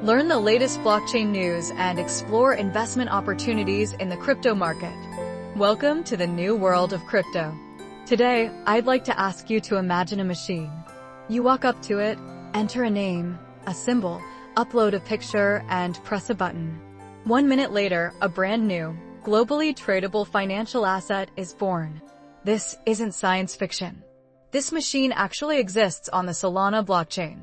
Learn the latest blockchain news and explore investment opportunities in the crypto market. Welcome to the new world of crypto. Today, I'd like to ask you to imagine a machine. You walk up to it, enter a name, a symbol, upload a picture, and press a button. 1 minute later, a brand new, globally tradable financial asset is born. This isn't science fiction. This machine actually exists on the Solana blockchain.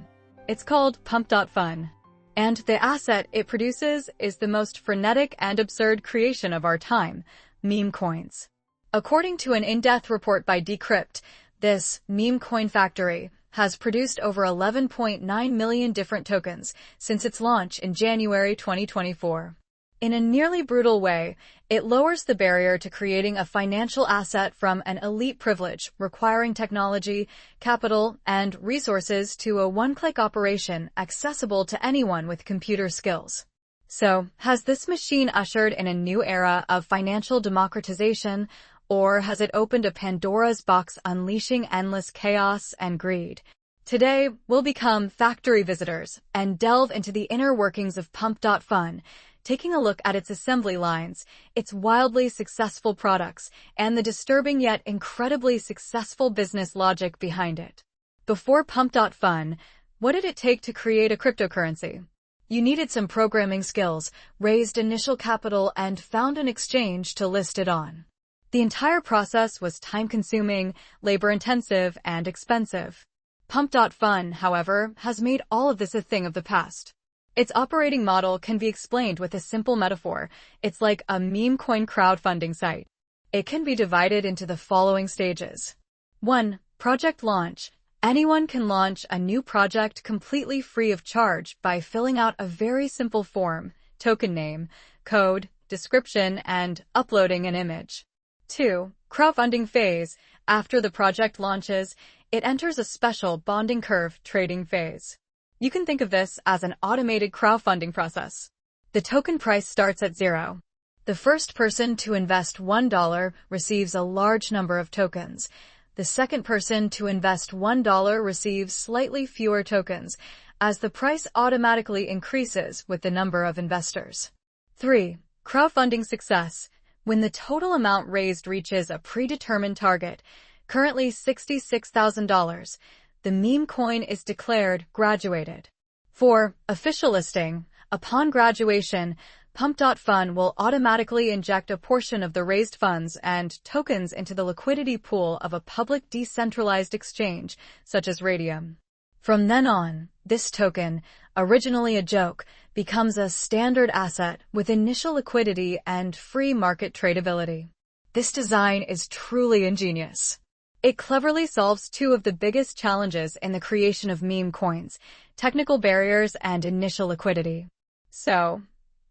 It's called Pump.fun. And the asset it produces is the most frenetic and absurd creation of our time, meme coins. According to an in-depth report by Decrypt, this meme coin factory has produced over 11.9 million different tokens since its launch in January 2024. In a nearly brutal way, it lowers the barrier to creating a financial asset from an elite privilege requiring technology, capital, and resources to a one-click operation accessible to anyone with computer skills. So, has this machine ushered in a new era of financial democratization, or has it opened a Pandora's box unleashing endless chaos and greed? Today, we'll become factory visitors and delve into the inner workings of Pump.fun, taking a look at its assembly lines, its wildly successful products, and the disturbing yet incredibly successful business logic behind it. Before Pump.fun, what did it take to create a cryptocurrency? You needed some programming skills, raised initial capital, and found an exchange to list it on. The entire process was time-consuming, labor-intensive, and expensive. Pump.fun, however, has made all of this a thing of the past. Its operating model can be explained with a simple metaphor. It's like a meme coin crowdfunding site. It can be divided into the following stages. 1. Project launch. Anyone can launch a new project completely free of charge by filling out a very simple form, token name, code, description, and uploading an image. 2. Crowdfunding phase. After the project launches, it enters a special bonding curve trading phase. You can think of this as an automated crowdfunding process. The token price starts at 0. The first person to invest $1 receives a large number of tokens. The second person to invest $1 receives slightly fewer tokens, as the price automatically increases with the number of investors. 3. Crowdfunding success. When the total amount raised reaches a predetermined target, currently $66,000, the meme coin is declared graduated. 4. Official listing. Upon graduation, Pump.fun will automatically inject a portion of the raised funds and tokens into the liquidity pool of a public decentralized exchange, such as Radium. From then on, this token, originally a joke, becomes a standard asset with initial liquidity and free market tradability. This design is truly ingenious. It cleverly solves two of the biggest challenges in the creation of meme coins, technical barriers and initial liquidity. So,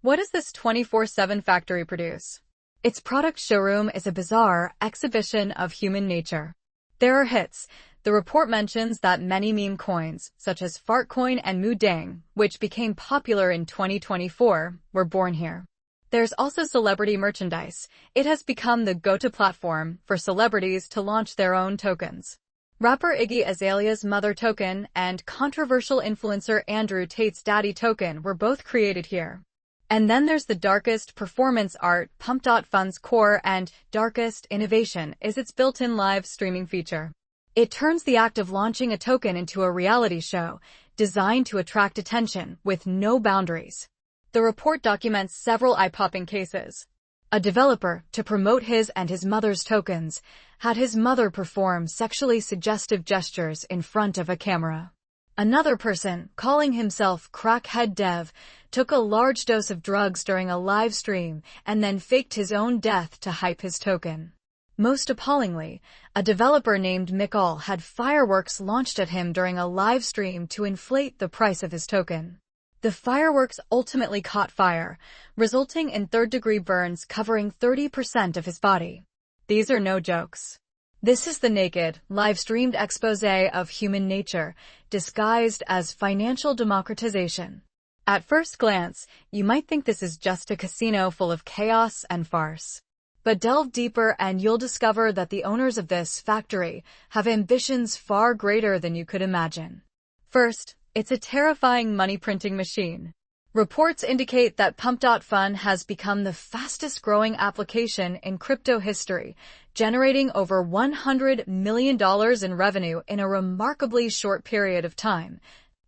what does this 24/7 factory produce? Its product showroom is a bizarre exhibition of human nature. There are hits. The report mentions that many meme coins, such as Fartcoin and Moodang, which became popular in 2024, were born here. There's also celebrity merchandise. It has become the go-to platform for celebrities to launch their own tokens. Rapper Iggy Azalea's mother token and controversial influencer Andrew Tate's daddy token were both created here. And then there's the darkest performance art. Pump.fun's core and darkest innovation is its built-in live streaming feature. It turns the act of launching a token into a reality show, designed to attract attention with no boundaries. The report documents several eye-popping cases. A developer, to promote his and his mother's tokens, had his mother perform sexually suggestive gestures in front of a camera. Another person, calling himself Crackhead Dev, took a large dose of drugs during a live stream and then faked his own death to hype his token. Most appallingly, a developer named Mikal had fireworks launched at him during a live stream to inflate the price of his token. The fireworks ultimately caught fire, resulting in third-degree burns covering 30% of his body. These are no jokes. This is the naked, live-streamed exposé of human nature, disguised as financial democratization. At first glance, you might think this is just a casino full of chaos and farce. But delve deeper and you'll discover that the owners of this factory have ambitions far greater than you could imagine. First, it's a terrifying money-printing machine. Reports indicate that Pump.fun has become the fastest-growing application in crypto history, generating over $100 million in revenue in a remarkably short period of time,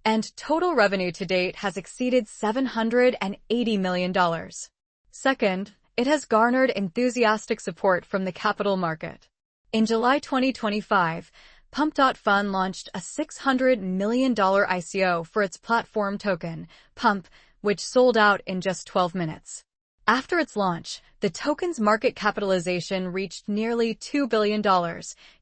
and total revenue to date has exceeded $780 million. Second, it has garnered enthusiastic support from the capital market. In July 2025, Pump.fun launched a $600 million ICO for its platform token, Pump, which sold out in just 12 minutes. After its launch, the token's market capitalization reached nearly $2 billion,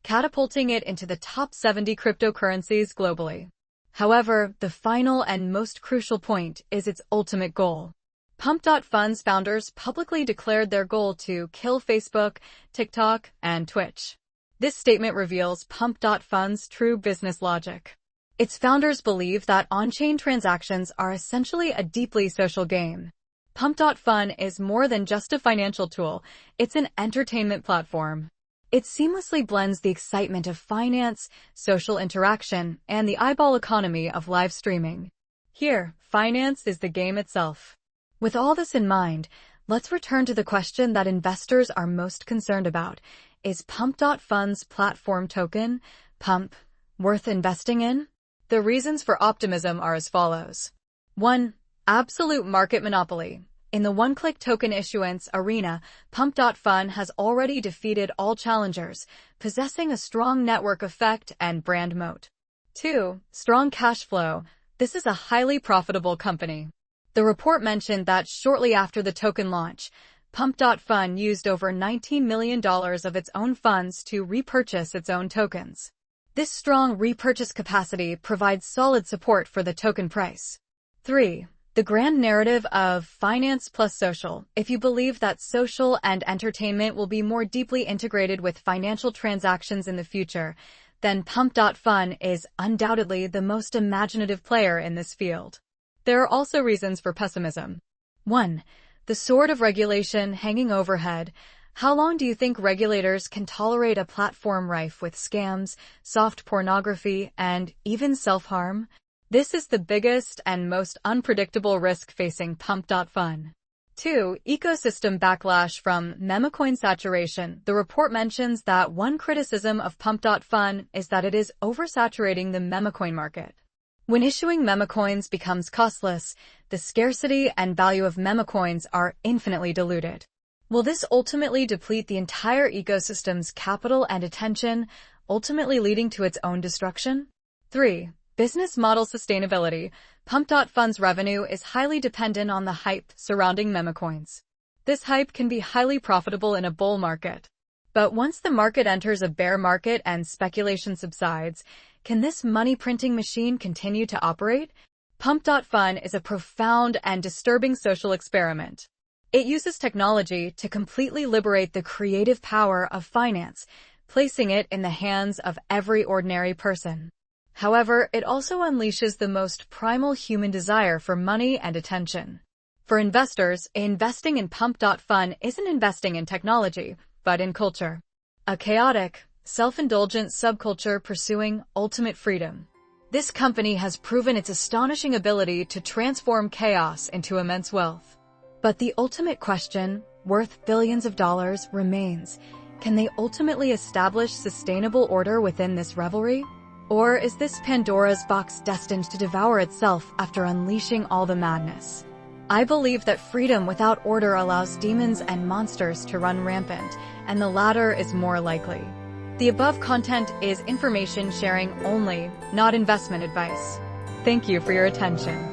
catapulting it into the top 70 cryptocurrencies globally. However, the final and most crucial point is its ultimate goal. Pump.fun's founders publicly declared their goal to kill Facebook, TikTok, and Twitch. This statement reveals Pump.fun's true business logic. Its founders believe that on-chain transactions are essentially a deeply social game. Pump.fun is more than just a financial tool, it's an entertainment platform. It seamlessly blends the excitement of finance, social interaction, and the eyeball economy of live streaming. Here, finance is the game itself. With all this in mind, let's return to the question that investors are most concerned about. Is Pump.fun's platform token, Pump, worth investing in? The reasons for optimism are as follows. 1. Absolute market monopoly. In the one-click token issuance arena, Pump.fun has already defeated all challengers, possessing a strong network effect and brand moat. 2. Strong cash flow. This is a highly profitable company. The report mentioned that shortly after the token launch, Pump.fun used over $19 million of its own funds to repurchase its own tokens. This strong repurchase capacity provides solid support for the token price. 3. The grand narrative of finance plus social. If you believe that social and entertainment will be more deeply integrated with financial transactions in the future, then Pump.fun is undoubtedly the most imaginative player in this field. There are also reasons for pessimism. 1. The sword of regulation hanging overhead. How long do you think regulators can tolerate a platform rife with scams, soft pornography, and even self-harm? This is the biggest and most unpredictable risk facing Pump.fun. 2. Ecosystem backlash from memecoin saturation. The report mentions that one criticism of Pump.fun is that it is oversaturating the memecoin market. When issuing memecoins becomes costless, the scarcity and value of memecoins are infinitely diluted. Will this ultimately deplete the entire ecosystem's capital and attention, ultimately leading to its own destruction? 3. Business model sustainability. Pump.fun's revenue is highly dependent on the hype surrounding memecoins. This hype can be highly profitable in a bull market. But once the market enters a bear market and speculation subsides, can this money-printing machine continue to operate? Pump.fun is a profound and disturbing social experiment. It uses technology to completely liberate the creative power of finance, placing it in the hands of every ordinary person. However, it also unleashes the most primal human desire for money and attention. For investors, investing in Pump.fun isn't investing in technology, but in culture. A chaotic, self-indulgent subculture pursuing ultimate freedom. This company has proven its astonishing ability to transform chaos into immense wealth. But the ultimate question, worth billions of dollars, remains. Can they ultimately establish sustainable order within this revelry? Or is this Pandora's box destined to devour itself after unleashing all the madness? I believe that freedom without order allows demons and monsters to run rampant, and the latter is more likely. The above content is information sharing only, not investment advice. Thank you for your attention.